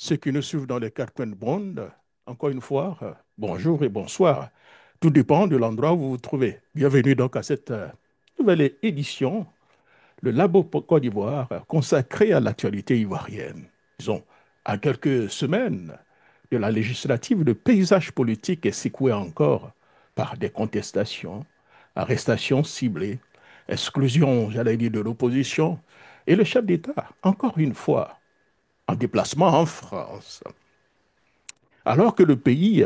ceux qui nous suivent dans les quatre coins de monde, encore une fois, bonjour et bonsoir. Tout dépend de l'endroit où vous vous trouvez. Bienvenue donc à cette nouvelle édition, le Labo pour Côte d'Ivoire, consacrée à l'actualité ivoirienne. Disons, à quelques semaines de la législative, le paysage politique est secoué encore par des contestations, arrestations ciblées, exclusion, j'allais dire, de l'opposition, et le chef d'État, encore une fois, en déplacement en France. Alors que le pays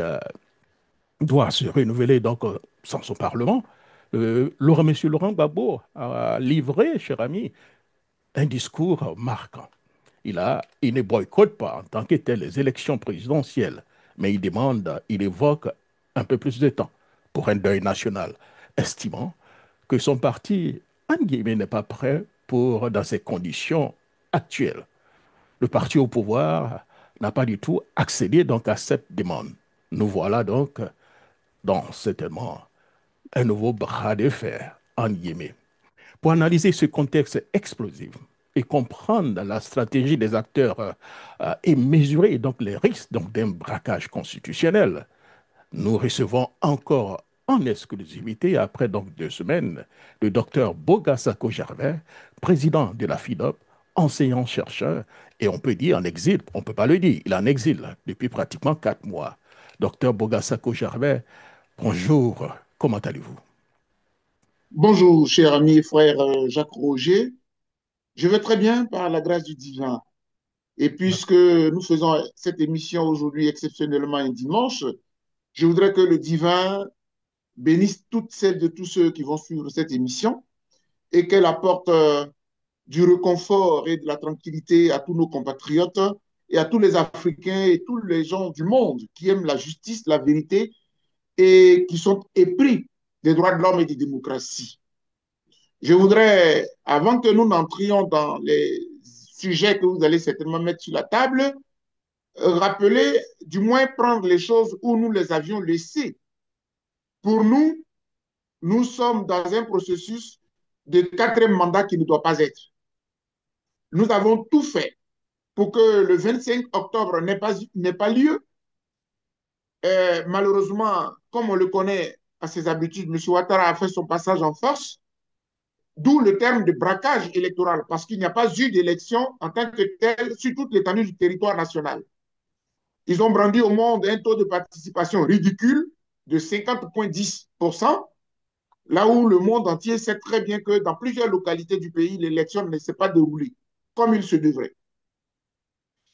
doit se renouveler donc sans son Parlement, M. Laurent Gbagbo a livré, cher ami, un discours marquant. Il ne boycotte pas en tant que tel les élections présidentielles, mais il demande, il évoque un peu plus de temps pour un deuil national, estimant que son parti, en guillemets, n'est pas prêt pour, dans ces conditions actuelles. Le parti au pouvoir n'a pas du tout accédé donc à cette demande. Nous voilà donc dans certainement un nouveau bras de fer, en guillemets. Pour analyser ce contexte explosif et comprendre la stratégie des acteurs et mesurer donc les risques donc, d'un braquage constitutionnel, nous recevons encore en exclusivité, après donc 2 semaines, le docteur Boga Sako-Gervais, président de la FIDOP, enseignant-chercheur, et on peut dire en exil, on ne peut pas le dire, il est en exil depuis pratiquement 4 mois. Docteur Boga Sako-Gervais, bonjour, comment allez-vous? Bonjour, cher ami et frère Jacques Roger. Je vais très bien par la grâce du divin. Et puisque nous faisons cette émission aujourd'hui exceptionnellement un dimanche, je voudrais que le divin bénisse toutes celles et tous ceux qui vont suivre cette émission et qu'elle apporte du réconfort et de la tranquillité à tous nos compatriotes et à tous les Africains et tous les gens du monde qui aiment la justice, la vérité et qui sont épris des droits de l'homme et des démocraties. Je voudrais, avant que nous n'entrions dans les sujets que vous allez certainement mettre sur la table, rappeler, du moins prendre les choses où nous les avions laissées. Pour nous, nous sommes dans un processus de quatrième mandat qui ne doit pas être. Nous avons tout fait pour que le 25 octobre n'ait pas lieu. Malheureusement, comme on le connaît à ses habitudes, M. Ouattara a fait son passage en force. D'où le terme de braquage électoral, parce qu'il n'y a pas eu d'élection en tant que telle sur toute l'étendue du territoire national. Ils ont brandi au monde un taux de participation ridicule de 50,10%, là où le monde entier sait très bien que dans plusieurs localités du pays, l'élection ne s'est pas déroulée comme il se devrait.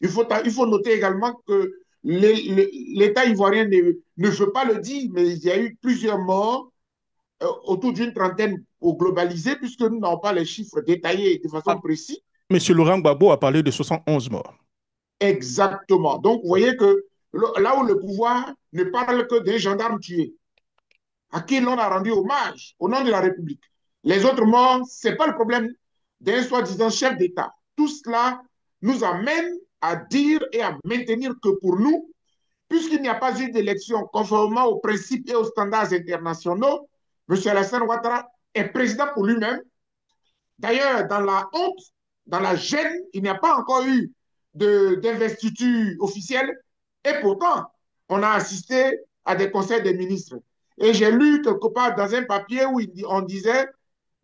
Il faut noter également que l'État ivoirien ne veut pas le dire, mais il y a eu plusieurs morts autour d'une trentaine au globalisé, puisque nous n'avons pas les chiffres détaillés de façon Ah, précise. Monsieur Laurent Gbagbo a parlé de 71 morts. Exactement. Donc, vous voyez que là où le pouvoir ne parle que des gendarmes tués, à qui l'on a rendu hommage au nom de la République. Les autres morts, ce n'est pas le problème d'un soi-disant chef d'État. Tout cela nous amène à dire et à maintenir que pour nous, puisqu'il n'y a pas eu d'élection conformément aux principes et aux standards internationaux, M. Alassane Ouattara est président pour lui-même. D'ailleurs, dans la honte, dans la gêne, il n'y a pas encore eu d'investiture officielle. Et pourtant, on a assisté à des conseils des ministres. Et j'ai lu quelque part dans un papier où on disait,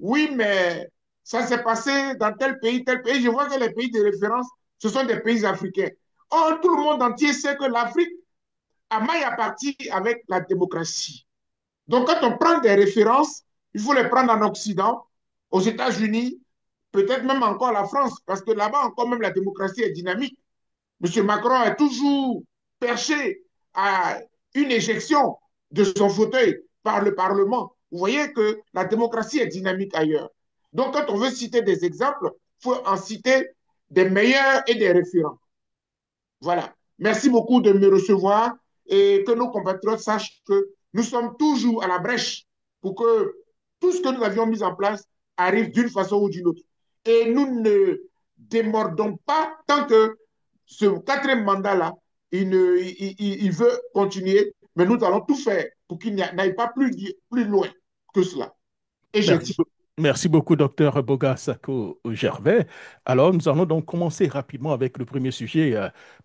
oui, mais ça s'est passé dans tel pays, tel pays. Je vois que les pays de référence, ce sont des pays africains. Or, tout le monde entier sait que l'Afrique a maille à partir avec la démocratie. Donc, quand on prend des références, il faut les prendre en Occident, aux États-Unis, peut-être même encore la France, parce que là-bas encore même la démocratie est dynamique. M. Macron est toujours perché à une éjection de son fauteuil par le Parlement. Vous voyez que la démocratie est dynamique ailleurs. Donc, quand on veut citer des exemples, il faut en citer des meilleurs et des référents. Voilà. Merci beaucoup de me recevoir et que nos compatriotes sachent que nous sommes toujours à la brèche pour que tout ce que nous avions mis en place arrive d'une façon ou d'une autre. Et nous ne démordons pas tant que ce quatrième mandat-là, il veut continuer, mais nous allons tout faire pour qu'il n'aille pas plus loin que cela. Et Merci, j'insiste. Merci beaucoup, docteur Boga Sako Gervais. Alors, nous allons donc commencer rapidement avec le premier sujet.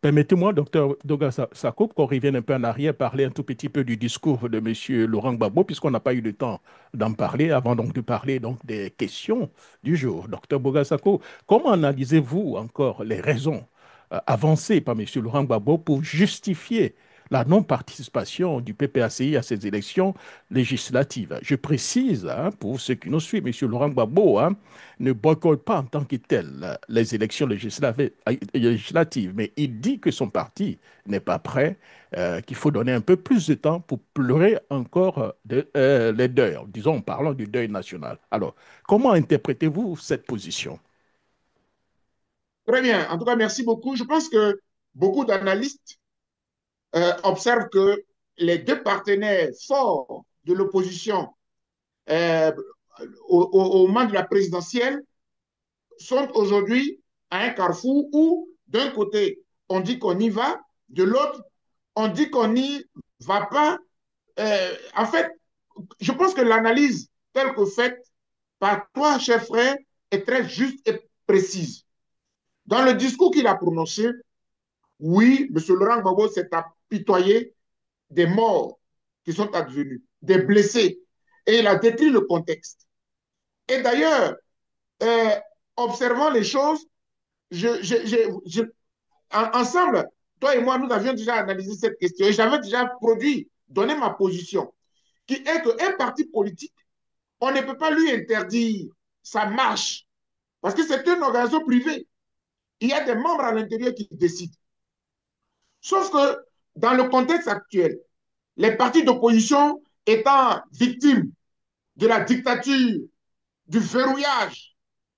Permettez-moi, docteur Boga Sako, qu'on revienne un peu en arrière, parler un tout petit peu du discours de M. Laurent Gbagbo, puisqu'on n'a pas eu le temps d'en parler, avant donc de parler donc des questions du jour. Docteur Boga Sako, comment analysez-vous encore les raisons avancées par M. Laurent Gbagbo pour justifier la non-participation du PPACI à ces élections législatives? Je précise, hein, pour ceux qui nous suivent, M. Laurent Gbagbo, hein, ne boycotte pas en tant que tel les élections législatives, mais il dit que son parti n'est pas prêt, qu'il faut donner un peu plus de temps pour pleurer encore les deuils, disons en parlant du deuil national. Alors, comment interprétez-vous cette position? Très bien. En tout cas, merci beaucoup. Je pense que beaucoup d'analystes observent que les deux partenaires forts de l'opposition euh, au moment de la présidentielle sont aujourd'hui à un carrefour où, d'un côté, on dit qu'on y va, de l'autre, on dit qu'on n'y va pas. En fait, je pense que l'analyse telle que faite par toi, cher frère, est très juste et précise. Dans le discours qu'il a prononcé, oui, M. Laurent Gbagbo s'est apitoyé des morts qui sont advenus, des blessés, et il a décrit le contexte. Et d'ailleurs, euh, observant les choses, ensemble, toi et moi, nous avions déjà analysé cette question et j'avais déjà produit, donné ma position, qui est qu'un parti politique, on ne peut pas lui interdire sa marche parce que c'est une organisation privée. Il y a des membres à l'intérieur qui décident. Sauf que dans le contexte actuel, les partis d'opposition étant victimes de la dictature, du verrouillage,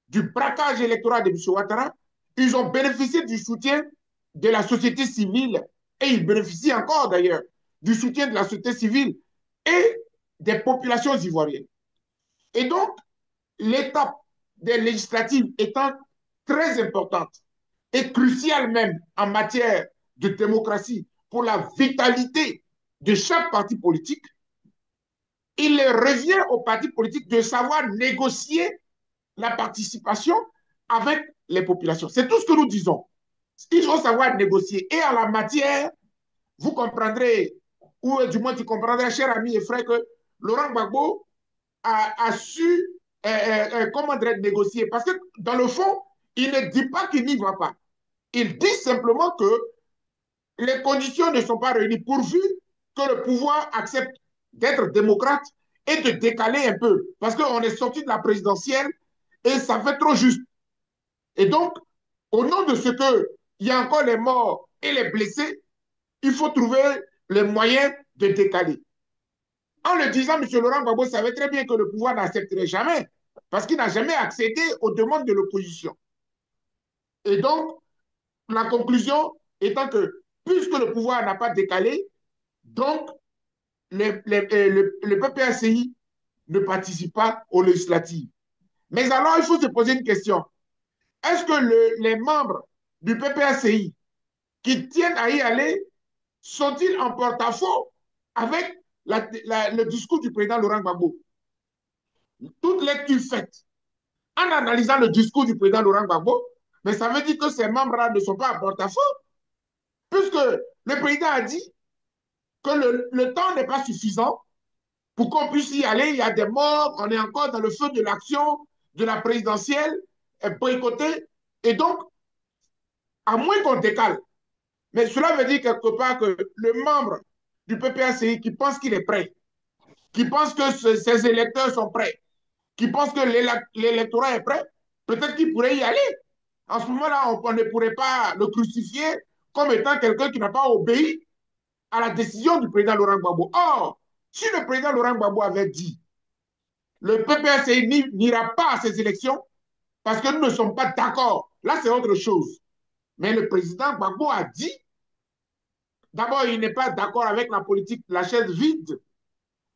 du braquage électoral de M. Ouattara, ils ont bénéficié du soutien de la société civile et ils bénéficient encore d'ailleurs du soutien de la société civile et des populations ivoiriennes. Et donc, l'étape des législatives étant très importante et cruciale même en matière de démocratie pour la vitalité de chaque parti politique, il revient aux partis politiques de savoir négocier la participation avec les populations. C'est tout ce que nous disons. Il faut savoir négocier. Et en la matière, vous comprendrez, ou du moins tu comprendras, cher ami et frère, que Laurent Gbagbo a su, comment dire, négocier. Parce que dans le fond, il ne dit pas qu'il n'y va pas. Il dit simplement que les conditions ne sont pas réunies pourvu que le pouvoir accepte d'être démocrate et de décaler un peu. Parce qu'on est sorti de la présidentielle et ça fait trop juste. Et donc, au nom de ce qu'il y a encore les morts et les blessés, il faut trouver les moyens de décaler. En le disant, M. Laurent Gbagbo savait très bien que le pouvoir n'accepterait jamais, parce qu'il n'a jamais accédé aux demandes de l'opposition. Et donc, la conclusion étant que, puisque le pouvoir n'a pas décalé, donc le PPACI ne participe pas aux législatives. Mais alors, il faut se poser une question. Est-ce que les membres du PPACI qui tiennent à y aller sont-ils en porte-à-faux avec le discours du président Laurent Gbagbo? Toute lecture faite en analysant le discours du président Laurent Gbagbo, mais ça veut dire que ces membres-là ne sont pas en porte-à-faux, puisque le président a dit que le temps n'est pas suffisant pour qu'on puisse y aller. Il y a des morts, on est encore dans le feu de l'action de la présidentielle boycottée. Et donc, à moins qu'on décale, mais cela veut dire quelque part que le membre du PPACI qui pense qu'il est prêt, qui pense que ses électeurs sont prêts, qui pense que l'électorat est prêt, peut-être qu'il pourrait y aller. En ce moment-là, on ne pourrait pas le crucifier comme étant quelqu'un qui n'a pas obéi à la décision du président Laurent Gbagbo. Or, si le président Laurent Gbagbo avait dit le PPACI n'ira pas à ces élections parce que nous ne sommes pas d'accord, là c'est autre chose. Mais le président Gbagbo a dit, d'abord, il n'est pas d'accord avec la politique de la chaise vide.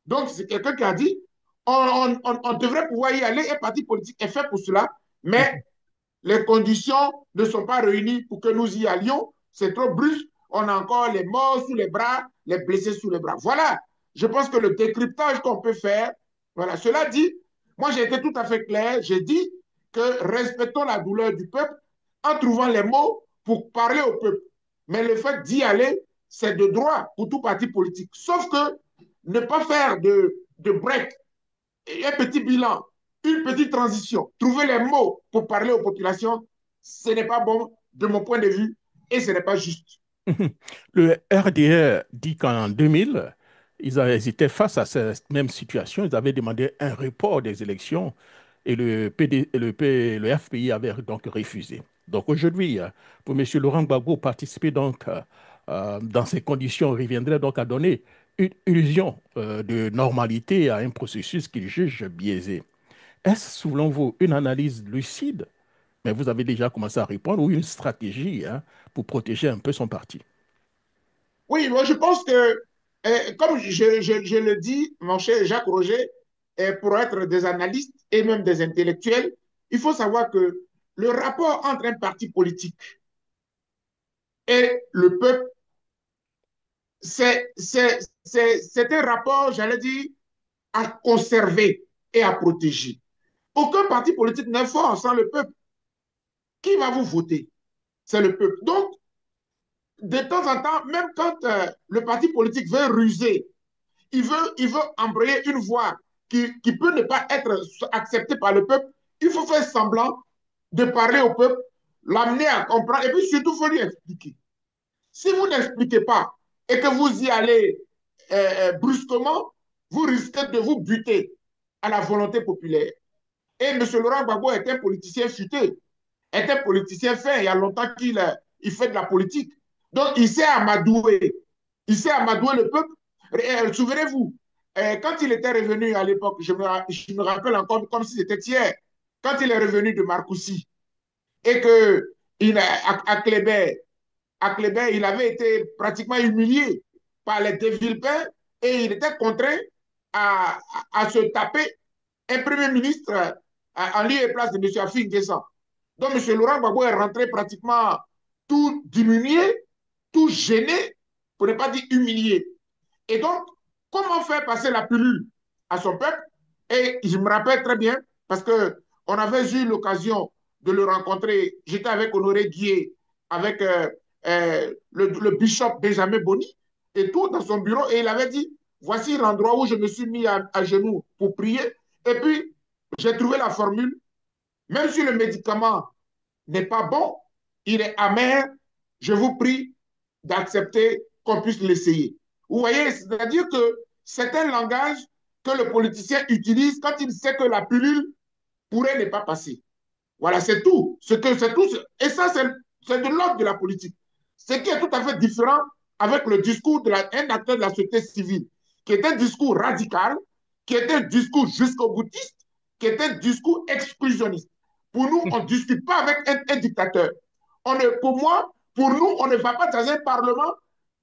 Donc, c'est quelqu'un qui a dit, on devrait pouvoir y aller, un parti politique est fait pour cela, mais les conditions ne sont pas réunies pour que nous y allions. C'est trop brusque. On a encore les morts sous les bras, les blessés sous les bras. Voilà. Je pense que le décryptage qu'on peut faire, voilà. Cela dit, Moi, j'ai été tout à fait clair. J'ai dit que respectons la douleur du peuple en trouvant les mots pour parler au peuple. Mais le fait d'y aller, c'est de droit pour tout parti politique. Sauf que ne pas faire de break, un petit bilan, une petite transition, trouver les mots pour parler aux populations, ce n'est pas bon de mon point de vue et ce n'est pas juste. Le RDR dit qu'en 2000, ils étaient face à cette même situation. Ils avaient demandé un report des élections et le FPI avait donc refusé. Donc aujourd'hui, pour M. Laurent Gbagbo, participer donc dans ces conditions reviendrait donc à donner une illusion de normalité à un processus qu'il juge biaisé. Est-ce, selon vous, une analyse lucide, mais vous avez déjà commencé à répondre, ou une stratégie pour protéger un peu son parti? Oui, moi je pense que, comme je le dis, mon cher Jacques Roger, pour être des analystes et même des intellectuels, il faut savoir que le rapport entre un parti politique et le peuple, c'est un rapport, j'allais dire, à conserver et à protéger. Aucun parti politique n'est fort sans le peuple. Qui va vous voter? C'est le peuple. Donc, de temps en temps, même quand le parti politique veut ruser, il veut embrayer une voie qui peut ne pas être acceptée par le peuple, il faut faire semblant de parler au peuple, l'amener à comprendre, et puis surtout, il faut lui expliquer. Si vous n'expliquez pas et que vous y allez brusquement, vous risquez de vous buter à la volonté populaire. Et M. Laurent Gbagbo est un politicien futé, est un politicien fin. Il y a longtemps qu'il fait de la politique. Donc, il sait amadouer. Il sait amadouer le peuple. Souvenez-vous, quand il était revenu à l'époque, je me rappelle encore comme si c'était hier, quand il est revenu de Marcoussis et que à Kléber, il avait été pratiquement humilié par les De Villepin et il était contraint à se taper un premier ministre en lieu et place de M. Afin Guessan. Donc, M. Laurent Gbagbo est rentré pratiquement tout diminué, tout gêné, pour ne pas dire humilié. Et donc, comment faire passer la pilule à son peuple? Et je me rappelle très bien, parce qu'on avait eu l'occasion de le rencontrer. J'étais avec Honoré Guillet, avec le bishop Benjamin Boni, et tout dans son bureau. Et il avait dit, voici l'endroit où je me suis mis à genoux pour prier. Et puis, j'ai trouvé la formule, même si le médicament n'est pas bon, il est amer, je vous prie d'accepter qu'on puisse l'essayer. Vous voyez, c'est-à-dire que c'est un langage que le politicien utilise quand il sait que la pilule pourrait ne pas passer. Voilà, c'est tout. C'est tout. Et ça, c'est de l'ordre de la politique. Ce qui est tout à fait différent avec le discours d'un acteur de la société civile, qui est un discours radical, qui est un discours jusqu'au boutiste, qui est un discours exclusionniste. Pour nous, on ne discute pas avec un dictateur. Pour moi, pour nous, on ne va pas dans un parlement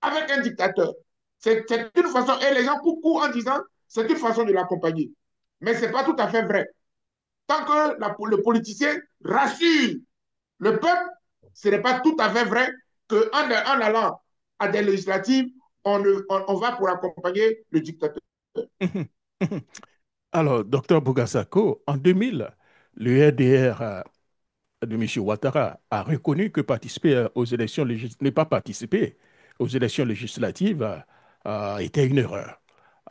avec un dictateur. C'est une façon, et les gens coucou en disant, c'est une façon de l'accompagner. Mais ce n'est pas tout à fait vrai. Tant que le politicien rassure le peuple, ce n'est pas tout à fait vrai qu'en allant à des législatives, on va pour accompagner le dictateur. Alors, docteur Bougassako, en 2000, le RDR de M. Ouattara a reconnu que participer aux élections ne pas participer aux élections législatives était une erreur.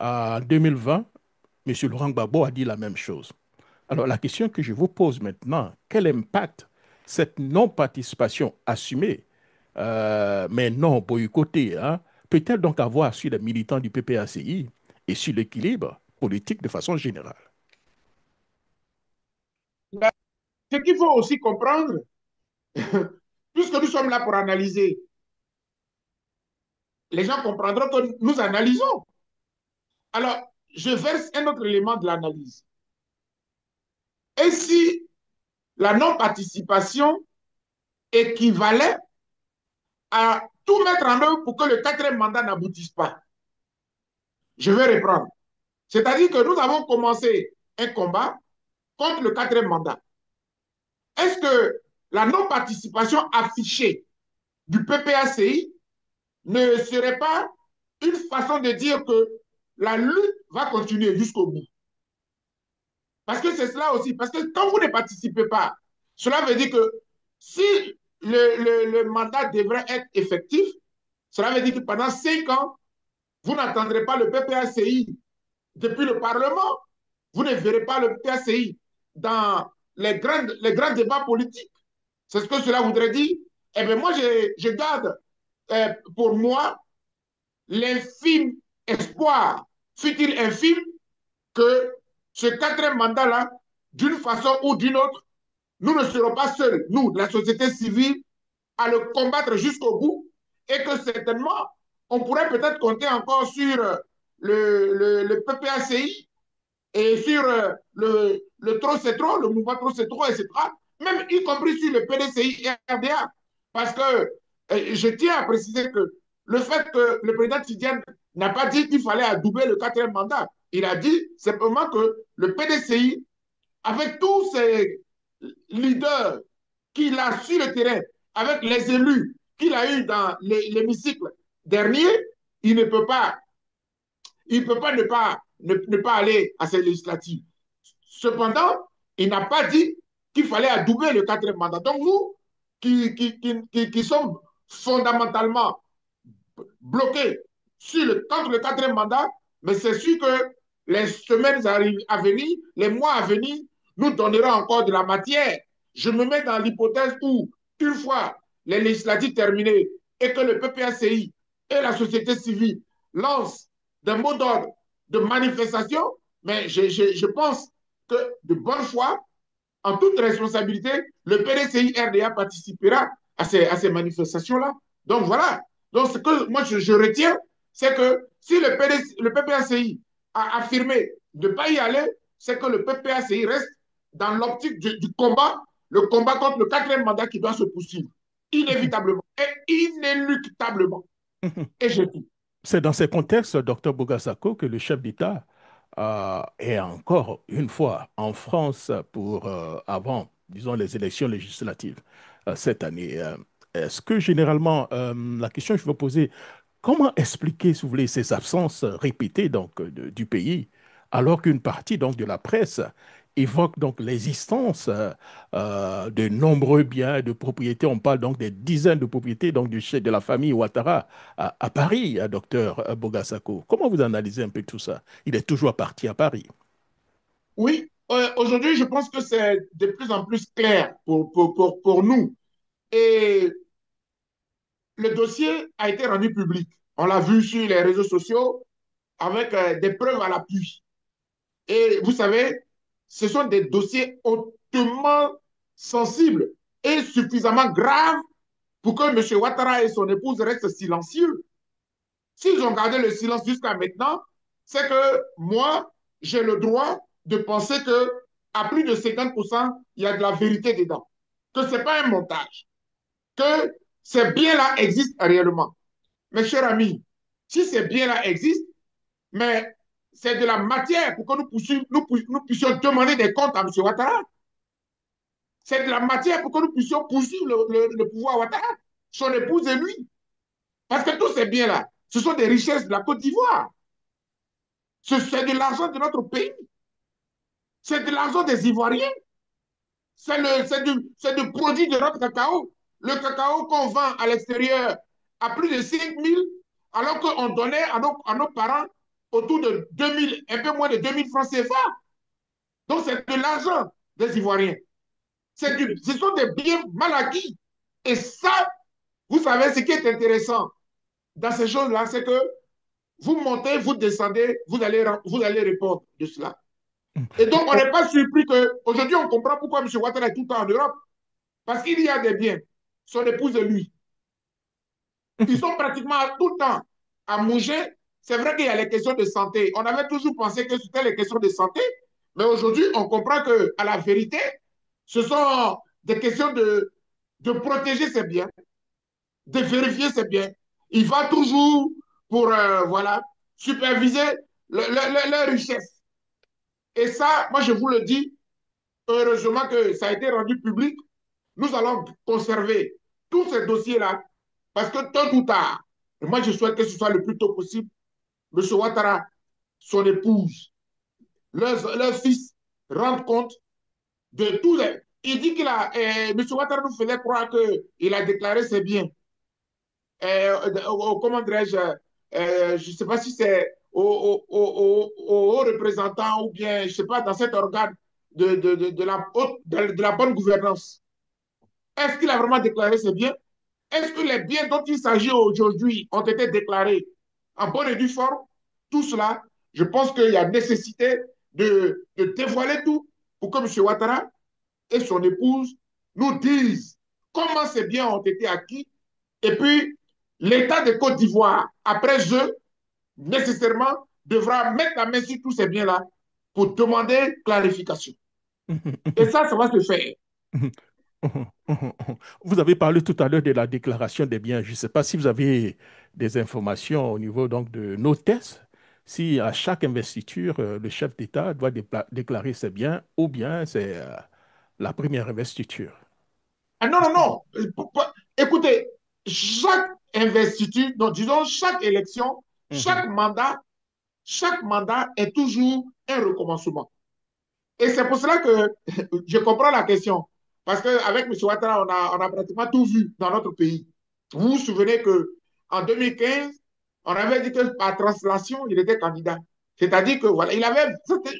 En 2020, M. Laurent Gbagbo a dit la même chose. Alors, la question que je vous pose maintenant, quel impact cette non-participation assumée, mais non boycottée, peut-elle donc avoir sur les militants du PPACI et sur l'équilibre politique de façon générale? Ce qu'il faut aussi comprendre, puisque nous sommes là pour analyser, les gens comprendront que nous analysons. Alors, je verse un autre élément de l'analyse. Et si la non-participation équivalait à tout mettre en œuvre pour que le quatrième mandat n'aboutisse pas? Je vais reprendre. C'est-à-dire que nous avons commencé un combat contre le quatrième mandat. Est-ce que la non-participation affichée du PPACI ne serait pas une façon de dire que la lutte va continuer jusqu'au bout? Parce que c'est cela aussi. Parce que quand vous ne participez pas, cela veut dire que si le mandat devrait être effectif, cela veut dire que pendant 5 ans, vous n'entendrez pas le PPACI depuis le Parlement. Vous ne verrez pas le PPACI dans les grands débats politiques. C'est ce que cela voudrait dire. Eh bien, moi, je garde pour moi l'infime espoir, fut-il infime, que ce quatrième mandat-là, d'une façon ou d'une autre, nous ne serons pas seuls, nous, la société civile, à le combattre jusqu'au bout et que certainement, on pourrait peut-être compter encore sur le PPACI et sur le TROCETRO, le mouvement TROCETRO, etc., même y compris sur le PDCI et RDA. Parce que je tiens à préciser que le fait que le président Tidiane n'a pas dit qu'il fallait adouber le quatrième mandat, il a dit simplement que le PDCI, avec tous ses leaders qu'il a sur le terrain, avec les élus qu'il a eu dans l'hémicycle dernier, il ne peut pas ne pas aller à ces législatives. Cependant, il n'a pas dit qu'il fallait adouber le quatrième mandat. Donc, nous, qui sommes fondamentalement bloqués contre le quatrième mandat, mais c'est sûr que les semaines à venir, les mois à venir, nous donneront encore de la matière. Je me mets dans l'hypothèse où, une fois les législatives terminées et que le PPACI et la société civile lancent des mots d'ordre de manifestation, mais je pense que de bonne foi, en toute responsabilité, le PDCI RDA participera à ces manifestations-là. Donc voilà. Donc ce que moi je retiens, c'est que si le PPACI a affirmé de ne pas y aller, c'est que le PPACI reste dans l'optique du combat, le combat contre le quatrième mandat qui doit se poursuivre, inévitablement et inéluctablement. Et je dis, C'est dans ces contextes, docteur Bogasako, que le chef d'État est encore une fois en France pour avant, disons, les élections législatives cette année. Est-ce que généralement, la question que je veux poser, comment expliquer, si vous voulez, ces absences répétées donc, du pays, alors qu'une partie donc, de la presse évoque donc l'existence de nombreux biens de propriétés. On parle donc des dizaines de propriétés donc, du chef de la famille Ouattara à Paris, docteur Bogasako. Comment vous analysez un peu tout ça? Il est toujours parti à Paris. oui, aujourd'hui, je pense que c'est de plus en plus clair pour nous. Et le dossier a été rendu public. On l'a vu sur les réseaux sociaux avec des preuves à l'appui. Et vous savez, ce sont des dossiers hautement sensibles et suffisamment graves pour que M. Ouattara et son épouse restent silencieux. S'ils ont gardé le silence jusqu'à maintenant, c'est que moi, j'ai le droit de penser que à plus de 50%, il y a de la vérité dedans. Que ce n'est pas un montage. Que ces biens-là existent réellement. Mes chers amis, si ces biens-là existent, mais c'est de la matière pour que nous puissions demander des comptes à M. Ouattara. C'est de la matière pour que nous puissions poursuivre le pouvoir Ouattara, son épouse et lui. Parce que tous ces biens-là, ce sont des richesses de la Côte d'Ivoire. C'est de l'argent de notre pays. C'est de l'argent des Ivoiriens. C'est du produit de notre cacao. Le cacao qu'on vend à l'extérieur à plus de 5 000, alors qu'on donnait à nos parents autour de 2 000, un peu moins de 2 000 francs CFA. Donc, c'est de l'argent des Ivoiriens. Ce sont des biens mal acquis. Et ça, vous savez, ce qui est intéressant dans ces choses-là, c'est que vous montez, vous descendez, vous allez répondre de cela. Et donc, on n'est pas surpris qu'aujourd'hui, on comprend pourquoi M. Ouattara est tout le temps en Europe. Parce qu'il y a des biens. Son épouse et lui. Ils sont pratiquement tout le temps à mouger. C'est vrai qu'il y a les questions de santé. On avait toujours pensé que c'était les questions de santé, mais aujourd'hui, on comprend qu'à la vérité, ce sont des questions de protéger ses biens, de vérifier ses biens. Il va toujours pour voilà, superviser leur richesse. Et ça, moi, je vous le dis, heureusement que ça a été rendu public. Nous allons conserver tous ces dossiers-là parce que tôt ou tard, et moi je souhaite que ce soit le plus tôt possible, M. Ouattara, son épouse, leur fils rendre compte de tous les... Il dit qu'il a... M. Ouattara nous faisait croire qu'il a déclaré ses biens. Comment dirais-je, je ne sais pas si c'est au représentant ou bien, je ne sais pas, dans cet organe de la bonne gouvernance. Est-ce qu'il a vraiment déclaré ses biens? Est-ce que les biens dont il s'agit aujourd'hui ont été déclarés en bonne et due forme? Tout cela, je pense qu'il y a nécessité de dévoiler tout pour que M. Ouattara et son épouse nous disent comment ces biens ont été acquis et puis l'État de Côte d'Ivoire, après eux, nécessairement devra mettre la main sur tous ces biens-là pour demander clarification. Et ça va se faire. Vous avez parlé tout à l'heure de la déclaration des biens. Je ne sais pas si vous avez des informations au niveau donc de nos tests, si à chaque investiture, le chef d'État doit déclarer ses biens ou bien c'est la première investiture. Ah non, non, non. Écoutez, chaque investiture, donc disons chaque élection, Mhm. chaque mandat est toujours un recommencement. Et c'est pour cela que je comprends la question. Parce qu'avec M. Ouattara, on a pratiquement tout vu dans notre pays. Vous vous souvenez qu'en 2015, on avait dit que par translation, il était candidat. C'est-à-dire que voilà,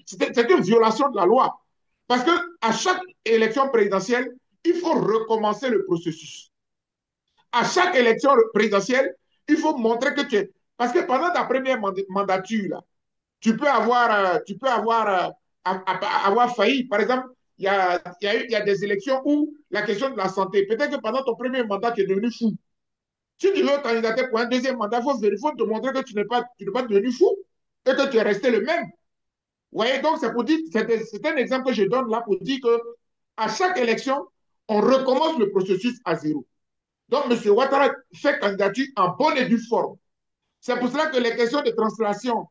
c'était une violation de la loi. Parce qu'à chaque élection présidentielle, il faut recommencer le processus. À chaque élection présidentielle, il faut montrer que tu es. Parce que pendant ta première mandature, là, tu peux avoir failli. Par exemple, il y a des élections où la question de la santé, peut-être que pendant ton premier mandat, tu es devenu fou. Si tu veux candidater pour un deuxième mandat, il faut te montrer que tu n'es pas devenu fou et que tu es resté le même. Vous voyez, donc c'est pour dire, c'est un exemple que je donne là pour dire que à chaque élection, on recommence le processus à zéro. Donc, M. Ouattara fait candidature en bonne et due forme. C'est pour cela que les questions de translation,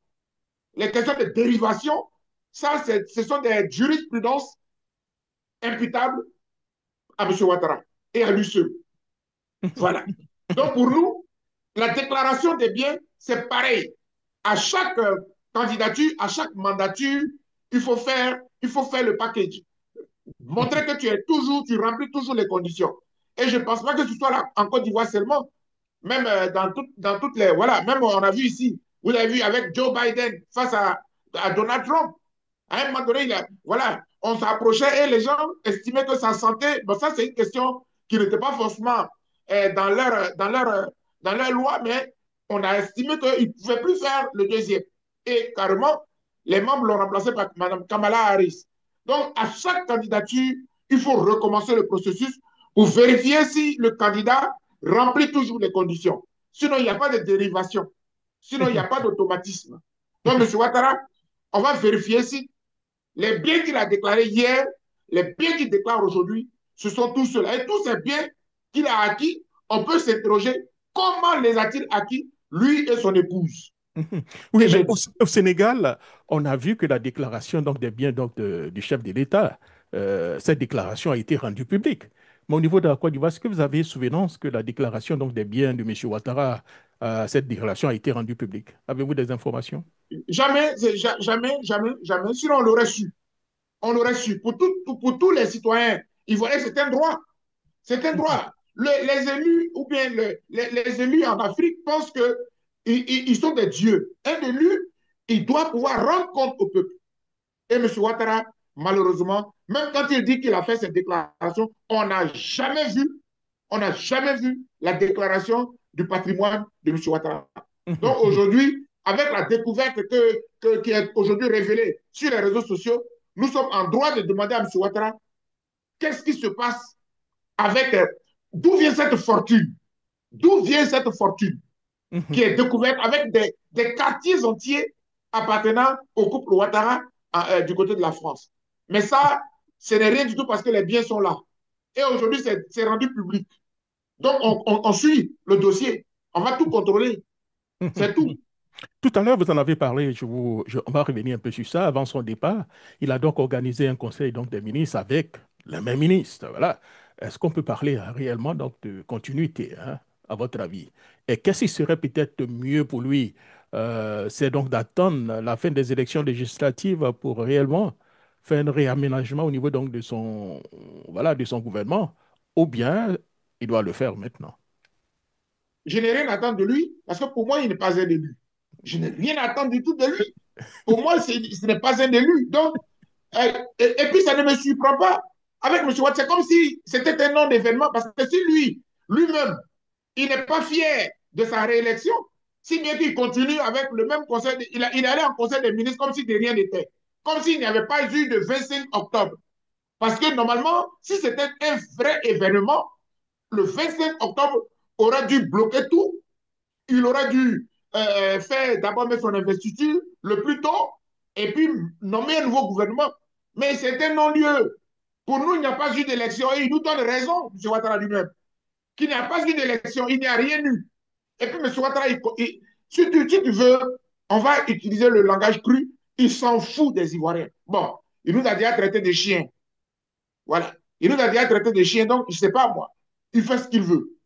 les questions de dérivation, ça, ce sont des jurisprudences imputables à M. Ouattara et à lui seul. Voilà. Donc, pour nous, la déclaration des biens, c'est pareil. À chaque candidature, à chaque mandature, il faut faire le package. Montrer que tu remplis toujours les conditions. Et je ne pense pas que ce soit là, en Côte d'Ivoire seulement. Même dans toutes les. Voilà, même on a vu ici, vous avez vu avec Joe Biden face à Donald Trump. À un moment donné, voilà, on s'approchait et les gens estimaient que sa santé, bon, ça c'est une question qui n'était pas forcément dans leur loi, mais on a estimé qu'il ne pouvait plus faire le deuxième. Et carrément, les membres l'ont remplacé par Mme Kamala Harris. Donc, à chaque candidature, il faut recommencer le processus pour vérifier si le candidat remplit toujours les conditions. Sinon, il n'y a pas de dérivation. Sinon, il n'y a pas d'automatisme. Donc, M. Ouattara, on va vérifier si les biens qu'il a déclarés hier, les biens qu'il déclare aujourd'hui, ce sont tous ceux-là. Et tous ces biens qu'il a acquis, on peut s'interroger comment les a-t-il acquis, lui et son épouse. Oui, Et mais j'ai dit, au Sénégal, on a vu que la déclaration donc, des biens donc, du chef de l'État, cette déclaration a été rendue publique. Mais au niveau de la Côte d'Ivoire, est-ce que vous avez souvenance que la déclaration donc, des biens de M. Ouattara, cette déclaration a été rendue publique? Avez-vous des informations? jamais, jamais, sinon on l'aurait su. On l'aurait su. Pour tous les citoyens ivoiriens, c'est un droit. C'est un droit. Les élus ou bien les élus en Afrique pensent qu'ils sont des dieux. Un élu, il doit pouvoir rendre compte au peuple. Et M. Ouattara, malheureusement, même quand il dit qu'il a fait cette déclaration, on n'a jamais vu la déclaration du patrimoine de M. Ouattara. Donc aujourd'hui, avec la découverte qui est aujourd'hui révélée sur les réseaux sociaux, nous sommes en droit de demander à M. Ouattara qu'est-ce qui se passe avec d'où vient cette fortune, d'où vient cette fortune qui est découverte avec des quartiers entiers appartenant au couple Ouattara du côté de la France. Mais ça, ce n'est rien du tout parce que les biens sont là. Et aujourd'hui, c'est rendu public. Donc, on suit le dossier. On va tout contrôler. C'est tout. Tout à l'heure, vous en avez parlé, on va revenir un peu sur ça. Avant son départ, il a donc organisé un conseil donc, des ministres avec les mêmes ministres. Voilà. Est-ce qu'on peut parler réellement donc, de continuité, hein, à votre avis? Et qu'est-ce qui serait peut-être mieux pour lui? C'est donc d'attendre la fin des élections législatives pour réellement faire un réaménagement au niveau donc de son, voilà, de son gouvernement, ou bien il doit le faire maintenant. Je n'ai rien à attendre de lui parce que pour moi, il n'est pas un élu. Je n'ai rien à attendre du tout de lui. Pour moi, ce n'est pas un élu. Donc, et puis, ça ne me surprend pas. Avec M. Watt, c'est comme si c'était un non-événement parce que si lui-même, il n'est pas fier de sa réélection, si bien qu'il continue avec le même conseil, il est allé en conseil des ministres comme si de rien n'était, comme s'il n'y avait pas eu de 25 octobre. Parce que normalement, si c'était un vrai événement, le 25 octobre aurait dû bloquer tout. Il aurait dû faire d'abord mettre son investiture le plus tôt et puis nommer un nouveau gouvernement. Mais c'est un non-lieu. Pour nous, il n'y a pas eu d'élection et il nous donne raison, M. Ouattara lui-même, qu'il n'y a pas eu d'élection, il n'y a rien eu. Et puis, M. Ouattara, si tu veux, on va utiliser le langage cru, il s'en fout des Ivoiriens. Bon, il nous a déjà traité de chiens. Voilà. Il nous a déjà traité de chiens, donc je ne sais pas moi. Il fait ce qu'il veut.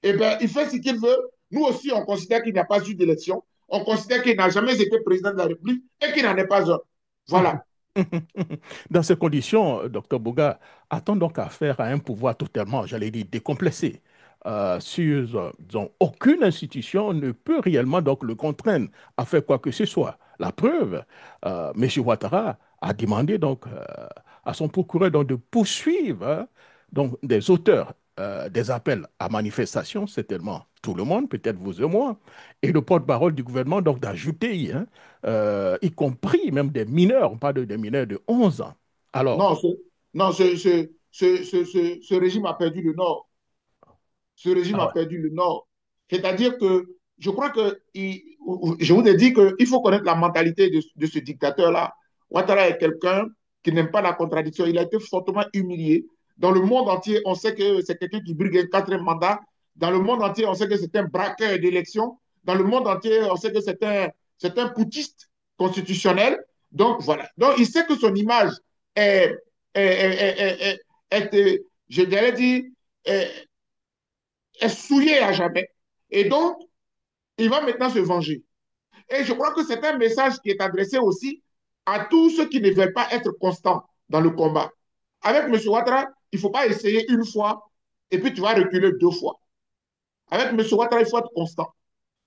Eh bien, il fait ce qu'il veut. Nous aussi, on considère qu'il n'y a pas eu d'élection. On considère qu'il n'a jamais été président de la République et qu'il n'en est pas un. Voilà. Dans ces conditions, docteur Bouga, a-t-on donc affaire à un pouvoir totalement, j'allais dire, décomplexé disons, aucune institution ne peut réellement donc le contraindre à faire quoi que ce soit. La preuve, M. Ouattara a demandé donc à son procureur donc, de poursuivre donc, des auteurs des appels à manifestation, c'est tellement tout le monde, peut-être vous et moi, et le porte-parole du gouvernement donc d'ajouter hein, y compris même des mineurs, on parle des mineurs de 11 ans. Alors, Non, non ce régime a perdu le Nord. Ce régime ah a ouais. perdu le Nord. C'est-à-dire que je crois que, je vous ai dit qu'il faut connaître la mentalité de ce dictateur-là. Ouattara est quelqu'un qui n'aime pas la contradiction. Il a été fortement humilié. Dans le monde entier, on sait que c'est quelqu'un qui brigue un quatrième mandat. Dans le monde entier, on sait que c'est un braqueur d'élection. Dans le monde entier, on sait que c'est un putschiste constitutionnel. Donc, voilà. Donc, il sait que son image est, est, est, je dirais dire, est, est souillé à jamais. Et donc, il va maintenant se venger. Et je crois que c'est un message qui est adressé aussi à tous ceux qui ne veulent pas être constants dans le combat. Avec M. Ouattara, il ne faut pas essayer une fois et puis tu vas reculer deux fois. Avec M. Ouattara, il faut être constant.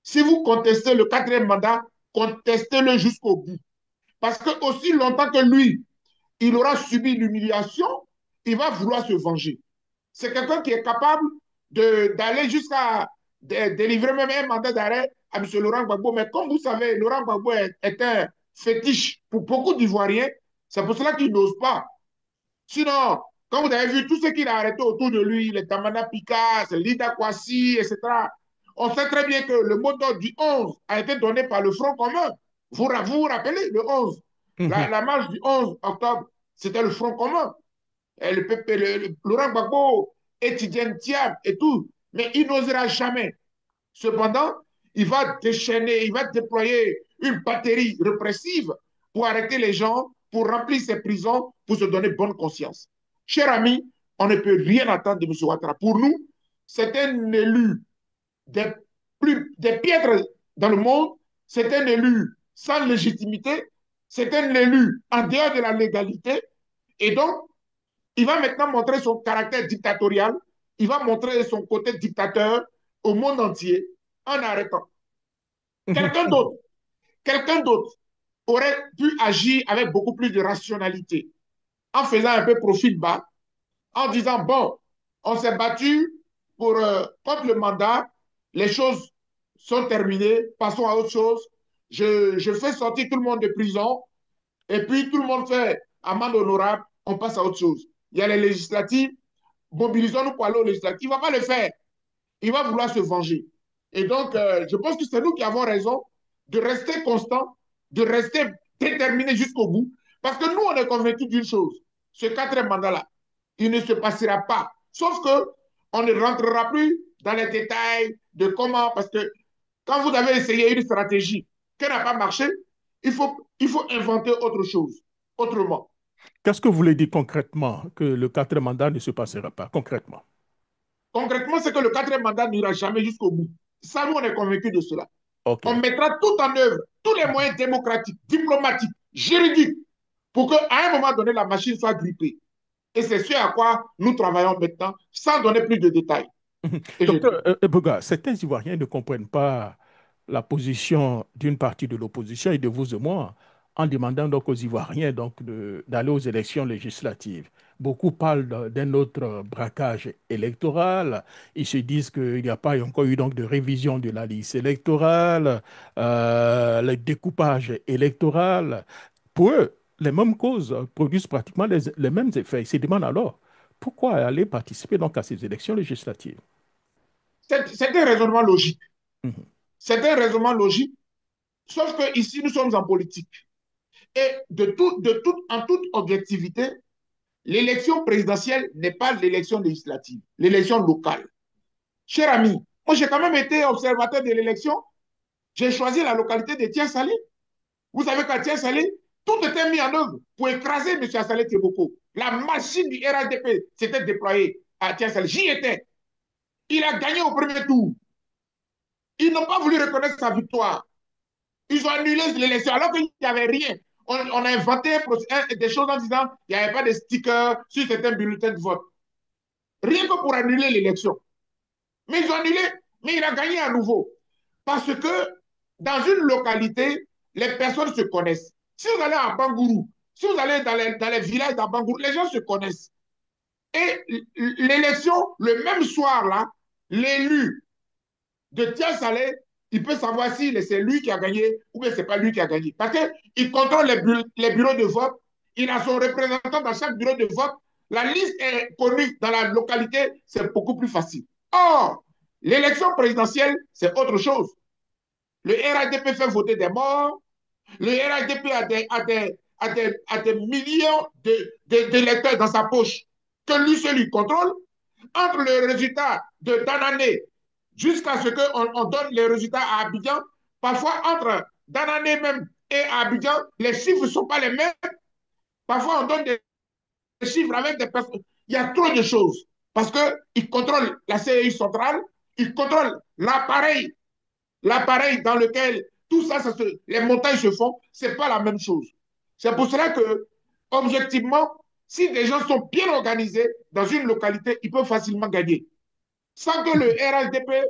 Si vous contestez le quatrième mandat, contestez-le jusqu'au bout. Parce que aussi longtemps que lui, il aura subi l'humiliation, il va vouloir se venger. C'est quelqu'un qui est capable d'aller jusqu'à délivrer même un mandat d'arrêt à M. Laurent Gbagbo. Mais comme vous savez, Laurent Gbagbo est un fétiche pour beaucoup d'Ivoiriens. C'est pour cela qu'il n'ose pas. Sinon, quand vous avez vu tout ce qu'il a arrêté autour de lui, les Tamana Pikas, Lida Kwasi, etc., on sait très bien que le mot d'ordre du 11 a été donné par le Front commun. Vous rappelez, le 11, la marche du 11 octobre, c'était le Front commun. Et Laurent Gbagbo, Etienne Thiam et tout. Mais il n'osera jamais. Cependant, il va déchaîner, il va déployer une batterie répressive pour arrêter les gens, pour remplir ses prisons, pour se donner bonne conscience. Cher ami, on ne peut rien attendre de M. Ouattara. Pour nous, c'est un élu des piètres dans le monde, c'est un élu sans légitimité, c'est un élu en dehors de la légalité. Et donc, il va maintenant montrer son caractère dictatorial, il va montrer son côté dictateur au monde entier en arrêtant. Quelqu'un d'autre, quelqu'un d'autre aurait pu agir avec beaucoup plus de rationalité, en faisant un peu profil bas, en disant, bon, on s'est battu contre le mandat, les choses sont terminées, passons à autre chose, je fais sortir tout le monde de prison, et puis tout le monde fait amende honorable, on passe à autre chose. Il y a les législatives, mobilisons-nous pour aller aux législatives. Il ne va pas le faire. Il va vouloir se venger. Et donc, je pense que c'est nous qui avons raison de rester constants, de rester déterminés jusqu'au bout. Parce que nous, on est convaincus d'une chose. Ce quatrième mandat-là, il ne se passera pas. Sauf que on ne rentrera plus dans les détails de comment, parce que quand vous avez essayé une stratégie qui n'a pas marché, il faut inventer autre chose, autrement. Qu'est-ce que vous voulez dire concrètement que le quatrième mandat ne se passera pas, concrètement? Concrètement, c'est que le quatrième mandat n'ira jamais jusqu'au bout. Ça, nous, on est convaincus de cela. OK. On mettra tout en œuvre, tous les moyens démocratiques, diplomatiques, juridiques, pour qu'à un moment donné, la machine soit grippée. Et c'est ce à quoi nous travaillons maintenant, sans donner plus de détails. Et je Docteur Boga, certains Ivoiriens ne comprennent pas la position d'une partie de l'opposition et de vous et moi en demandant donc aux Ivoiriens d'aller aux élections législatives. Beaucoup parlent d'un autre braquage électoral. Ils se disent qu'il n'y a pas encore eu donc de révision de la liste électorale, le découpage électoral. Pour eux, les mêmes causes produisent pratiquement les mêmes effets. Ils se demandent alors pourquoi aller participer donc à ces élections législatives. c'est un raisonnement logique. Mhm. C'est un raisonnement logique, sauf que ici nous sommes en politique. Et en toute objectivité, l'élection présidentielle n'est pas l'élection législative, l'élection locale. Cher ami, moi j'ai quand même été observateur de l'élection. J'ai choisi la localité de Tiens-Salé. Vous savez qu'à Tiens-Salé, tout était mis en œuvre pour écraser M. Assalé Teboko. La machine du RHDP s'était déployée à Tiens-Salé. J'y étais. Il a gagné au premier tour. Ils n'ont pas voulu reconnaître sa victoire. Ils ont annulé l'élection alors qu'il n'y avait rien. On a inventé des choses en disant qu'il n'y avait pas de stickers sur certains bulletins de vote. Rien que pour annuler l'élection. Mais ils ont annulé, mais il a gagné à nouveau. Parce que dans une localité, les personnes se connaissent. Si vous allez à Bangourou, si vous allez dans les villages d'Abangourou, les gens se connaissent. Et l'élection, le même soir là, l'élu de Tia Salé, il peut savoir si c'est lui qui a gagné ou bien c'est pas lui qui a gagné. Parce qu'il contrôle les bureaux de vote, il a son représentant dans chaque bureau de vote, la liste est connue dans la localité, c'est beaucoup plus facile. Or, l'élection présidentielle, c'est autre chose. Le RHDP fait voter des morts, le RHDP a des millions d'électeurs dans sa poche que lui seul lui contrôle. Entre le résultat de Danané jusqu'à ce qu'on donne les résultats à Abidjan, parfois entre Danané même et Abidjan, les chiffres ne sont pas les mêmes. Parfois, on donne des chiffres avec des personnes. Il y a trop de choses parce qu'il contrôle la CEI centrale, il contrôle l'appareil dans lequel tout ça, les montagnes se font, ce n'est pas la même chose. C'est pour cela que, objectivement, si des gens sont bien organisés dans une localité, ils peuvent facilement gagner. Sans que le RHDP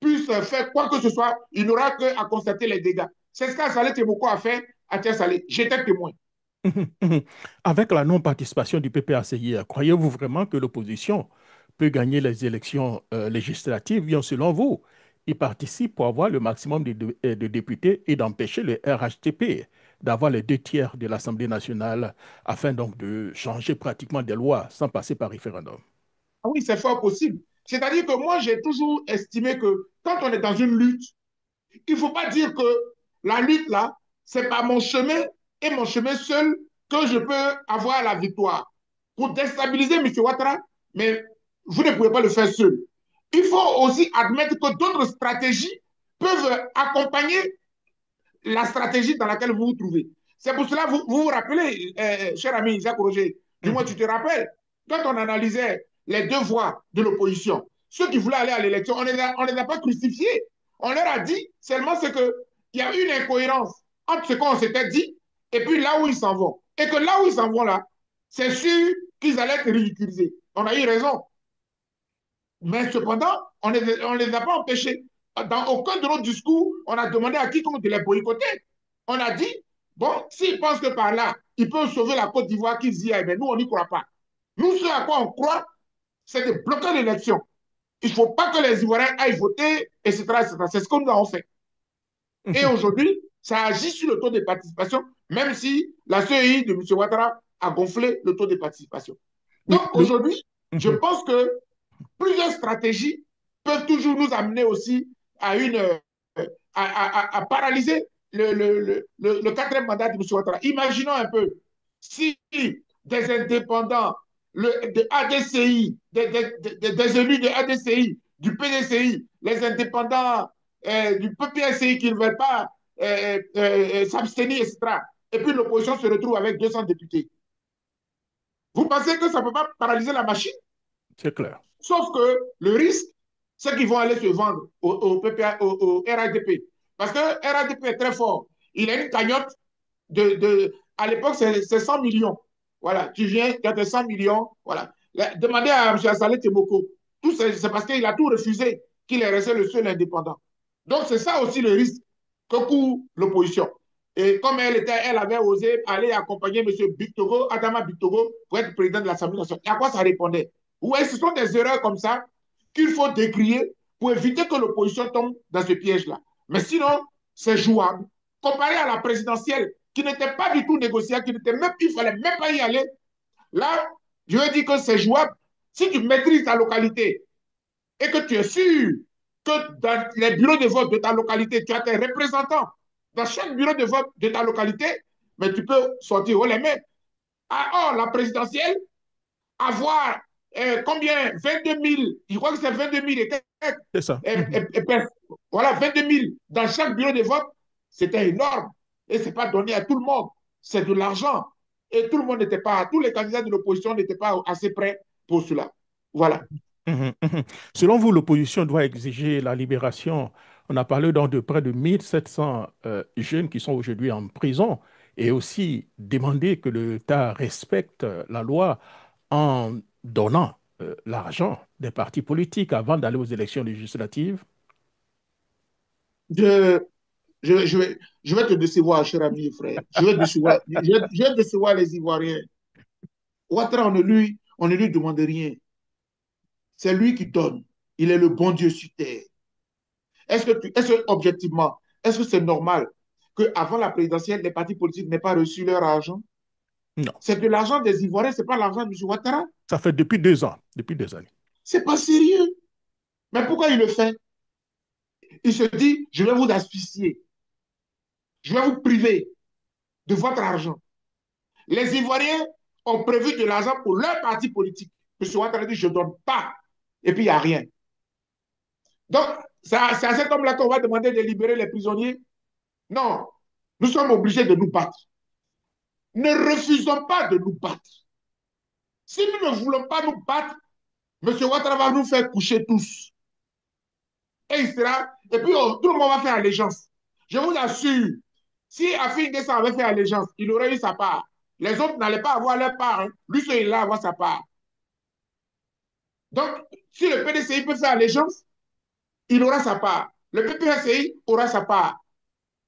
puisse faire quoi que ce soit, il n'aura qu'à constater les dégâts. C'est ce qu'Assalé Teboko a fait à Tiens-Salé. J'étais témoin. Avec la non-participation du PPACI, croyez-vous vraiment que l'opposition peut gagner les élections législatives? Bien, selon vous, il participe pour avoir le maximum de députés et d'empêcher le RHTP d'avoir les 2 tiers de l'Assemblée nationale afin donc de changer pratiquement des lois sans passer par référendum. Ah oui, c'est fort possible. C'est-à-dire que moi, j'ai toujours estimé que quand on est dans une lutte, il ne faut pas dire que la lutte, là, c'est pas mon chemin et mon chemin seul que je peux avoir la victoire. Pour déstabiliser M. Ouattara, mais vous ne pouvez pas le faire seul. Il faut aussi admettre que d'autres stratégies peuvent accompagner la stratégie dans laquelle vous vous trouvez. C'est pour cela que vous rappelez, cher ami Jacques Roger, du moins tu te rappelles, quand on analysait les deux voies de l'opposition, ceux qui voulaient aller à l'élection, on ne les a pas crucifiés. On leur a dit seulement ce qu'il y a une incohérence entre ce qu'on s'était dit et puis là où ils s'en vont. Et que là où ils s'en vont là, c'est sûr qu'ils allaient être ridiculisés. On a eu raison. Mais cependant, on ne les a pas empêchés. Dans aucun de nos discours, on a demandé à quiconque de les boycotter. On a dit, bon, s'ils pensent que par là, ils peuvent sauver la Côte d'Ivoire, qu'ils y aillent, mais nous, on n'y croit pas. Nous, ce à quoi on croit, c'est de bloquer l'élection. Il ne faut pas que les Ivoiriens aillent voter, etc., etc. C'est ce que nous avons fait. Et aujourd'hui, ça agit sur le taux de participation, même si la CEI de M. Ouattara a gonflé le taux de participation. Oui, Donc aujourd'hui, je Mhm. pense que plusieurs stratégies peuvent toujours nous amener aussi à, à paralyser le quatrième mandat de M. Ouattara. Imaginons un peu si des indépendants, de ADCI, des élus de ADCI, du PDCI, les indépendants du PPSCI qui ne veulent pas s'abstenir, etc. Et puis l'opposition se retrouve avec 200 députés. Vous pensez que ça ne peut pas paralyser la machine? C'est clair. Sauf que le risque, c'est qu'ils vont aller se vendre au RADP. Parce que RADP est très fort. Il a une cagnotte À l'époque, c'est 100 millions. Voilà, tu viens, tu as tes 100 millions. Voilà. Demandez à M. Assalé Temoko. C'est parce qu'il a tout refusé qu'il est resté le seul indépendant. Donc, c'est ça aussi le risque que court l'opposition. Et comme elle avait osé aller accompagner M. Bictogo, Adama Bictogo, pour être président de l'Assemblée nationale, à quoi ça répondait? Oui, ce sont des erreurs comme ça qu'il faut décrier pour éviter que l'opposition tombe dans ce piège-là. Mais sinon, c'est jouable. Comparé à la présidentielle, qui n'était pas du tout négociable, qui n'était même, il ne fallait même pas y aller. Là, je veux dire que c'est jouable. Si tu maîtrises ta localité et que tu es sûr que dans les bureaux de vote de ta localité, tu as tes représentants dans chaque bureau de vote de ta localité, mais tu peux sortir haut les mains. Ah, oh, la présidentielle, avoir combien 22 000, je crois que c'est 22 000 C'est ça. voilà, 22 000 dans chaque bureau de vote, c'était énorme. Et ce n'est pas donné à tout le monde. C'est de l'argent. Et tout le monde n'était pas, tous les candidats de l'opposition n'étaient pas assez prêts pour cela. Voilà. Selon vous, l'opposition doit exiger la libération. On a parlé donc de près de 1700 jeunes qui sont aujourd'hui en prison et aussi demander que l'État respecte la loi en donnant l'argent des partis politiques avant d'aller aux élections législatives. Je, je vais te décevoir, cher ami et frère. Je vais décevoir les Ivoiriens. Ouattara, on ne lui demande rien. C'est lui qui donne. Il est le bon Dieu sur terre. Est-ce que, objectivement, est-ce que c'est normal qu'avant la présidentielle, les partis politiques n'aient pas reçu leur argent? Non, C'est de l'argent des Ivoiriens, ce n'est pas l'argent de M. Ouattara. ça fait depuis 2 ans, depuis 2 années. Ce n'est pas sérieux. Mais pourquoi il le fait? Il se dit, je vais vous asphyxier. Je vais vous priver de votre argent. Les Ivoiriens ont prévu de l'argent pour leur parti politique. M. Ouattara dit, je ne donne pas. Et puis, il n'y a rien. Donc, c'est à cet homme-là qu'on va demander de libérer les prisonniers. Non, nous sommes obligés de nous battre. Ne refusons pas de nous battre. Si nous ne voulons pas nous battre, M. Ouattara va nous faire coucher tous. Et il sera. Et puis, oh, tout le monde va faire allégeance. Je vous assure, si Afin Guessa avait fait allégeance, il aurait eu sa part. Les autres n'allaient pas avoir leur part. Hein. Lui seul, il va avoir sa part. Donc, si le PDCI peut faire allégeance, il aura sa part. Le PPCI aura sa part.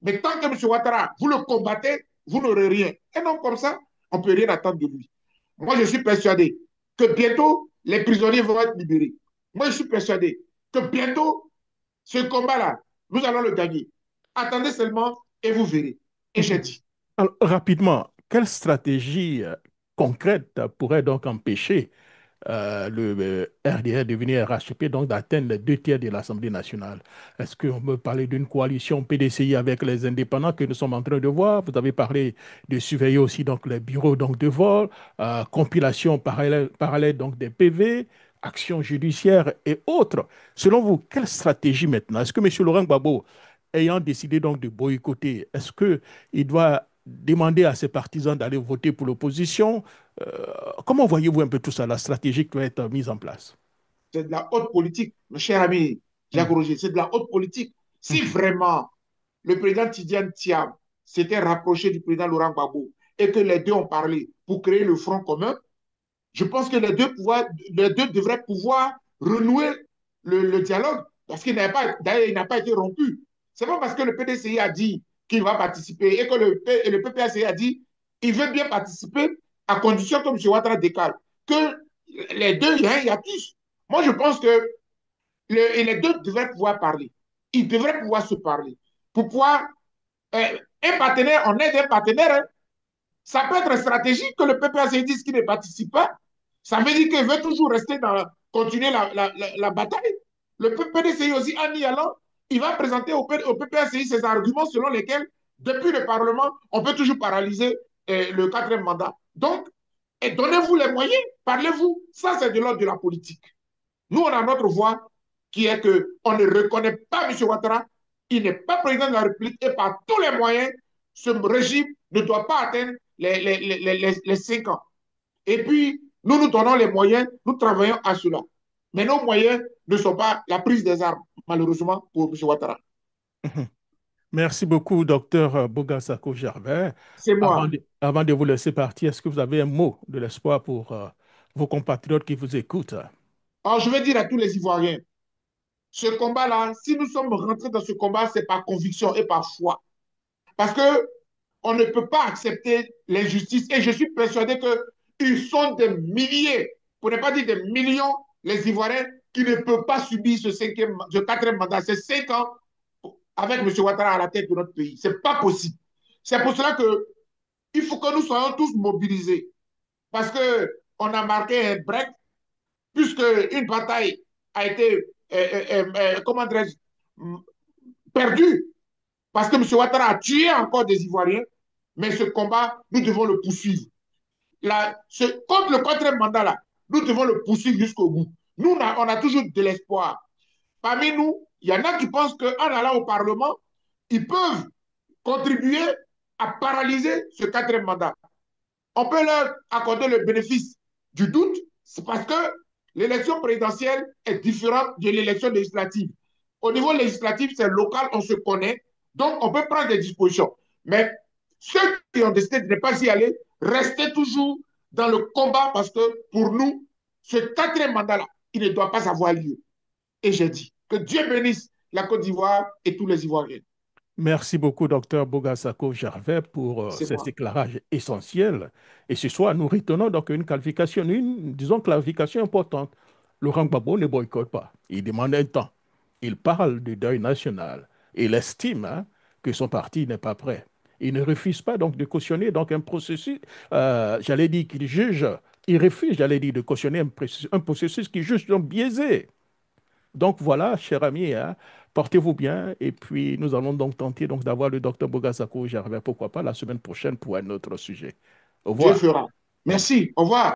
Mais tant que M. Ouattara, vous le combattez, vous n'aurez rien. Et non, comme ça, on ne peut rien attendre de lui. Moi, je suis persuadé que bientôt, les prisonniers vont être libérés. Moi, je suis persuadé que bientôt, ce combat-là, nous allons le gagner. Attendez seulement et vous verrez. Et j'ai dit. Alors, rapidement, quelle stratégie concrète pourrait donc empêcher le RDR devenir RHP, donc d'atteindre les 2 tiers de l'Assemblée nationale? Est-ce qu'on peut parler d'une coalition PDCI avec les indépendants que nous sommes en train de voir? Vous avez parlé de surveiller aussi donc les bureaux donc, de vol, compilation parallèle donc des PV, actions judiciaires et autres. Selon vous, quelle stratégie maintenant? Est-ce que M. Laurent Gbagbo, ayant décidé donc de boycotter, est-ce qu'il doit demander à ses partisans d'aller voter pour l'opposition? Comment voyez-vous un peu tout ça, la stratégie qui doit être mise en place? C'est de la haute politique, mon cher ami Jacques Mhm, Roger, c'est de la haute politique. Si mhm, vraiment le président Tidiane Thiam s'était rapproché du président Laurent Gbagbo et que les deux ont parlé pour créer le front commun, je pense que les deux devraient pouvoir renouer le dialogue parce qu'il n'a pas, d'ailleurs, il n'a pas été rompu. C'est pas parce que le PDCI a dit qu'il va participer et que le PPACI a dit qu'il veut bien participer à condition que M. Ouattara décale. Que les deux, il y a un hiatus. Moi, je pense que les deux devraient pouvoir parler. Ils devraient pouvoir se parler. Pour pouvoir, un partenaire, on aide un partenaire, hein. Ça peut être stratégique que le PPACI dise qu'il ne participe pas. Ça veut dire qu'il veut toujours rester dans, continuer la bataille. Le PDCI aussi, en y allant, il va présenter au PPACI ses arguments selon lesquels, depuis le Parlement, on peut toujours paralyser le quatrième mandat. Donc, donnez-vous les moyens, parlez-vous. Ça, c'est de l'ordre de la politique. Nous, on a notre voix qui est qu'on ne reconnaît pas M. Ouattara. Il n'est pas président de la République et par tous les moyens, ce régime ne doit pas atteindre les 5 ans. Et puis, nous nous donnons les moyens, nous travaillons à cela. Mais nos moyens ne sont pas la prise des armes, malheureusement, pour M. Ouattara. mhm. Merci beaucoup, docteur Bogasako Gervais. C'est moi. Avant de vous laisser partir, est-ce que vous avez un mot de l'espoir pour vos compatriotes qui vous écoutent? Alors, je vais dire à tous les Ivoiriens, ce combat-là, si nous sommes rentrés dans ce combat, c'est par conviction et par foi. Parce que on ne peut pas accepter l'injustice. Et je suis persuadé qu'ils sont des milliers, pour ne pas dire des millions, les Ivoiriens qui ne peuvent pas subir ce quatrième mandat. C'est 5 ans avec M. Ouattara à la tête de notre pays. Ce n'est pas possible. C'est pour cela qu'il faut que nous soyons tous mobilisés. Parce qu'on a marqué un break, puisque une bataille a été, comment dirais-je, perdue. Parce que M. Ouattara a tué encore des Ivoiriens. Mais ce combat, nous devons le poursuivre. Contre le quatrième mandat, là, nous devons le poursuivre jusqu'au bout. Nous, on a toujours de l'espoir. Parmi nous, il y en a qui pensent qu'en allant au Parlement, ils peuvent contribuer à paralyser ce quatrième mandat. On peut leur accorder le bénéfice du doute, c'est parce que l'élection présidentielle est différente de l'élection législative. Au niveau législatif, c'est local, on se connaît, donc on peut prendre des dispositions. Mais ceux qui ont décidé de ne pas y aller, restez toujours dans le combat parce que pour nous, ce quatrième mandat-là, il ne doit pas avoir lieu. Et j'ai dit que Dieu bénisse la Côte d'Ivoire et tous les Ivoiriens. Merci beaucoup, docteur Bogasako Gervais, pour C'est ces moi. éclairages essentiels. Et ce soir, nous retenons donc une qualification, disons, qualification importante. Laurent Gbagbo ne boycotte pas. Il demande un temps. Il parle du deuil national. Il estime que son parti n'est pas prêt. Il ne refuse pas donc de cautionner donc un processus, j'allais dire qu'il juge, il refuse, j'allais dire, de cautionner un processus qui juge donc biaisé. Donc voilà, cher ami, portez-vous bien et puis nous allons donc tenter donc d'avoir le docteur Bogasako Gervais, pourquoi pas la semaine prochaine pour un autre sujet. Au Dieu revoir. fera. Merci. Au revoir.